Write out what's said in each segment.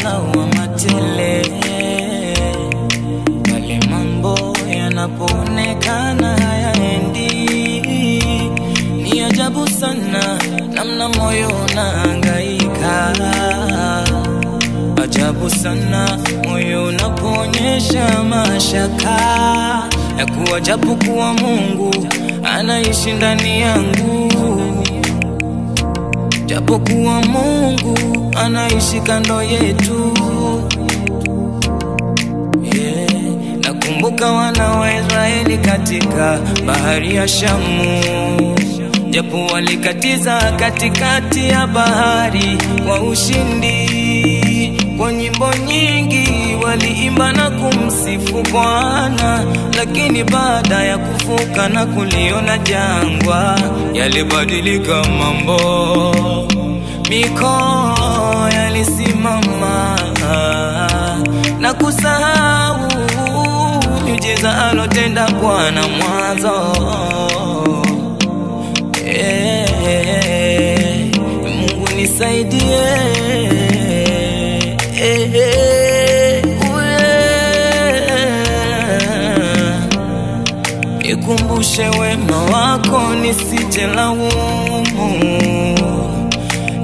lawama tele pale mambo yanapoonekana hayaendi. Ni ajabu sana namna moyo unahangaika, ajabu sana moyo unapoonyesha mashaka ya kuwa japo kuwa Mungu anaishi ndani yangu, japo kuwa Mungu anaishi kando yetu. Nakumbuka wana wa Israeli katika bahari ya Shamu, japo walikatiza katikati ya bahari kwa ushindi. Kwa nyimbo nyingi waliimba na kumsifu Bwana, lakini baada ya kuvuka na kuliona jangwa yalibadilika mambo. Mikono yalisimama na kusahau miujiza alotenda Bwana mwanzo. Mungu nisaidie, nikumbushe wema wako nisije laumu,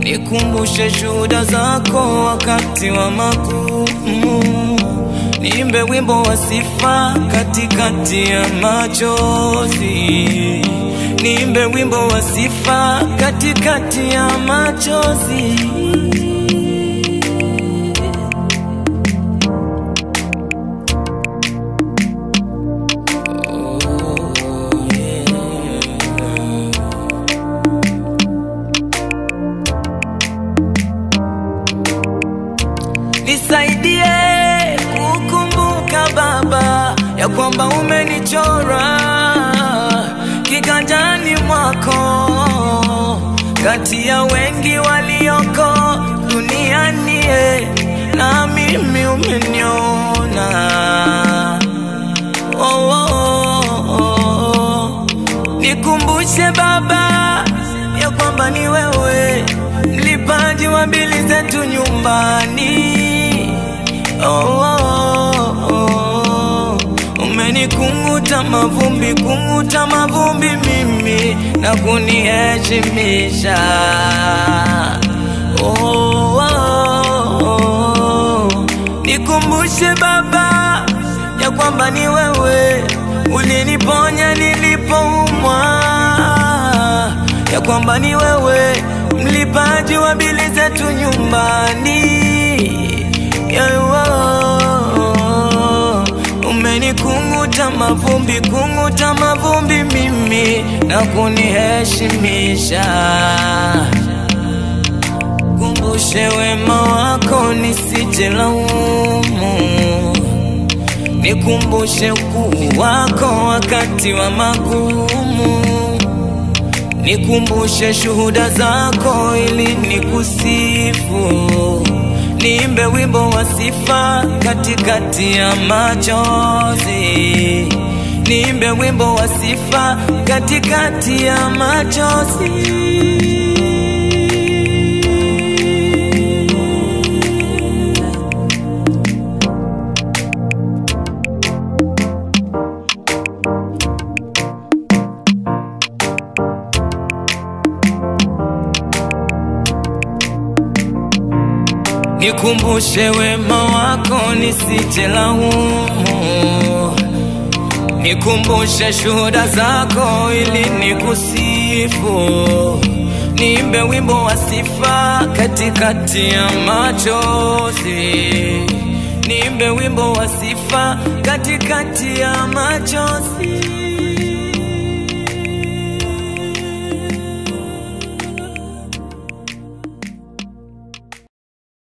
nikumbushe shuhuda zako wakati wa magumu. Niimbe wimbo wa sifa katikati ya machozi, niimbe wimbo wa sifa katikati ya machozi. Nisaidie kukumbuka Baba ya kwamba umenichora kiganjani mwako, kati ya wengi walioko duniani, na mimi umeniona. Nikumbushe Baba ya kwamba ni wewe mlipaji wa bili zetu nyumbani. Umenikunguta mavumbi, kunguta mavumbi mimi na kuniheshimisha. Nikumbushe Baba ya kwamba ni wewe uliniponya nilipoumwa, ya kwamba ni wewe mlipaji wa bili zetu nyumbani. Umenikunguta mavumbi, kunguta mavumbi mimi na kuniheshimisha. Kumbushe wema wako nisije laumu, nikumbushe ukuu wako wakati wa magumu. Nikumbushe shuhuda zako ili nikusifu, niimbe wimbo wa sifa katikati ya machozi, niimbe wimbo wa sifa katikati ya machozi. Nikumbushe wema wako nisije laumu, nikumbushe shuhuda zako ili nikusifu, niimbe wimbo wa sifa katikati ya machozi, niimbe wimbo wa sifa katikati ya machozi.